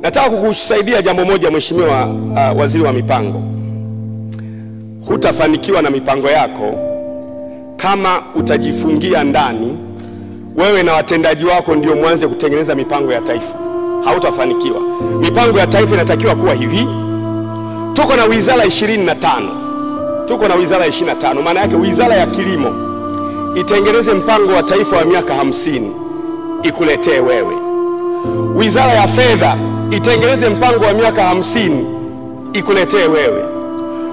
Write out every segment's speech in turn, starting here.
Nataka kukusaidia jambo moja Mheshimiwa Waziri wa Mipango. Hutafanikiwa na mipango yako kama utajifungia ndani wewe na watendaji wako ndio mwanze kutengeneza mipango ya taifa. Hautafanikiwa. Mipango ya taifa inatakiwa kuwa hivi. Tuko na wizara 25. Tuko na wizara 25. Maana yake wizara ya kilimo itengeneze mpango wa taifa wa miaka 50 ikuletee wewe. Wizara ya fedha itengeneze mpango wa miaka 50 ikuletee wewe.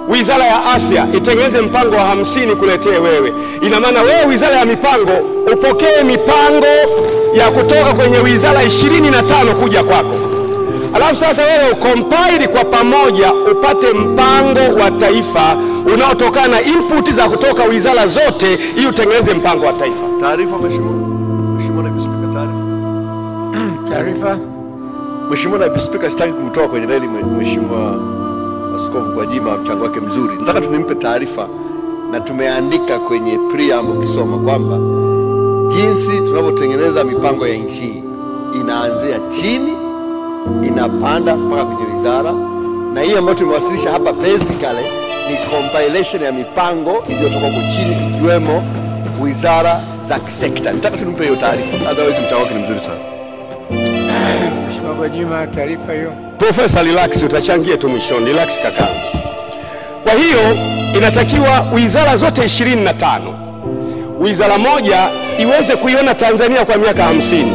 Wizara ya afya itengeneze mpango wa 50 kuletee wewe. Ina maana wewe wizara ya mipango upokee mipango ya kutoka kwenye wizara 25 kuja kwako. Alafu sasa wewe ucompile kwa pamoja upate mpango wa taifa unaotokana na input za kutoka wizara zote ili utengeneze mpango wa taifa. Taarifa Mheshimiwa Naibu Spika, taarifa. Mheshimiwa Naibu Spika, sitaki kumtoa kwenye reli Mheshimiwa Askofu Gwajima, mchango wake mzuri. Nataka tunimpe taarifa na tumeandika kwenye preamble kisoma kwamba jinsi tunavyotengeneza mipango ya nchi inaanzia chini inapanda mpaka kwenye wizara, na hii ambayo tumewasilisha hapa basically ni compilation ya mipango iliyotoka huko chini ikiwemo wizara za kisekta. Nataka tunimpe hiyo taarifa. Otherwise mchango wake ni mzuri sana. Mheshimiwa Gwajima, taarifa hiyo. Professor, relax, utachangia tu mwishoni. Relax kaka. Kwa hiyo inatakiwa wizara zote 25 wizara moja iweze kuiona Tanzania kwa miaka 50,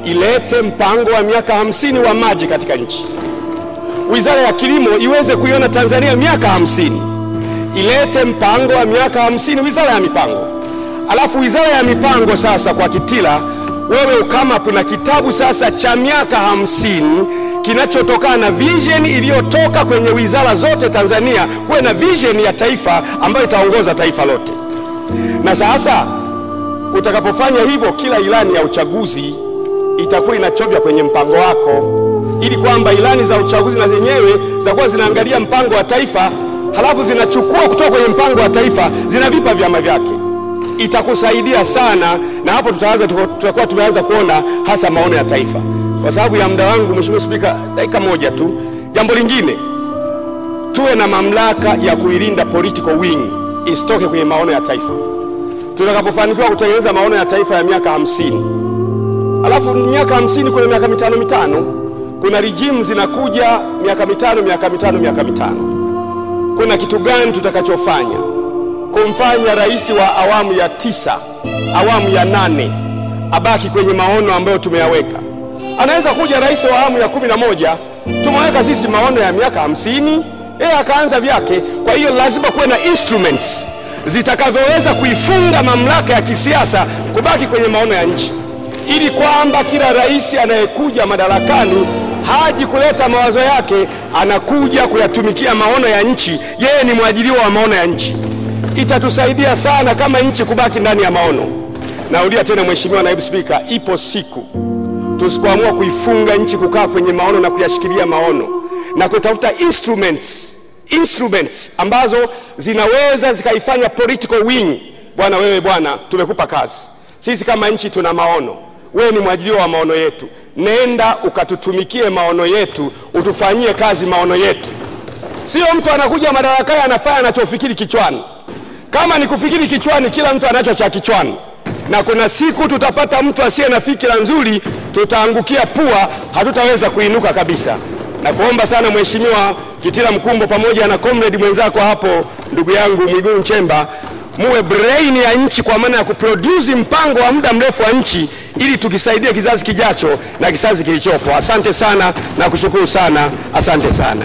ilete mpango wa miaka 50 wa maji katika nchi. Wizara ya kilimo iweze kuiona Tanzania miaka 50, ilete mpango wa miaka 50 wizara ya mipango. Alafu wizara ya mipango sasa kwa Kitila wewe kama kuna kitabu sasa cha miaka 50 kinachotokana na vision iliyotoka kwenye wizara zote Tanzania, kuwe na vision ya taifa ambayo itaongoza taifa lote. Na sasa utakapofanya hivyo, kila ilani ya uchaguzi itakuwa inachovya kwenye mpango wako, ili kwamba ilani za uchaguzi na zenyewe zitakuwa zinaangalia mpango wa taifa, halafu zinachukua kutoka kwenye mpango wa taifa zinavipa vyama vyake. Itakusaidia sana, na hapo tutakuwa tumeanza kuona hasa maono ya taifa. Kwa sababu ya muda wangu Mheshimiwa Spika, dakika moja tu. Jambo lingine, tuwe na mamlaka ya kuilinda political wing isitoke kwenye maono ya taifa. Tutakapofanikiwa kutengeneza maono ya taifa ya miaka 50, alafu miaka 50 kuna miaka mitano, kuna regime zinakuja miaka mitano. Kuna kitu gani tutakachofanya kumfanya rais wa awamu ya 9, awamu ya 8 abaki kwenye maono ambayo tumeyaweka? Anaweza kuja rais wa awamu ya 11, tumeweka sisi maono ya miaka 50, akaanza vyake. Kwa hiyo lazima kuwe na instruments zitakavyoweza kuifunga mamlaka ya kisiasa kubaki kwenye maono ya nchi, ili kwamba kila rais anayekuja madarakani haji kuleta mawazo yake, anakuja kuyatumikia maono ya nchi. Yeye ni mwajiriwa wa maono ya nchi. Itatusaidia sana kama nchi kubaki ndani ya maono. Naulia tena Mheshimiwa Naibu Spika, ipo siku tusipoamua kuifunga nchi kukaa kwenye maono na kuyashikilia maono na kutafuta instruments ambazo zinaweza zikaifanya political wing. Bwana tumekupa kazi. Sisi kama nchi tuna maono. Wewe ni mwajiriwa wa maono yetu. Nenda ukatutumikie maono yetu, utufanyie kazi maono yetu. Sio mtu anakuja madarakani anafanya anachofikiri kichwani. Kama ni kufikiri kichwani, kila mtu anacho cha kichwani. Na kuna siku tutapata mtu asiye na fikira nzuri, tutaangukia pua, hatutaweza kuinuka kabisa. Na kuomba sana Mheshimiwa Kitila Mkumbo pamoja na comrade mwenzako hapo ndugu yangu Mwigulu Nchemba, muwe brain ya nchi kwa maana ya kuproduce mpango wa muda mrefu wa nchi ili tukisaidia kizazi kijacho na kizazi kilichopo. Asante sana na kushukuru sana. Asante sana.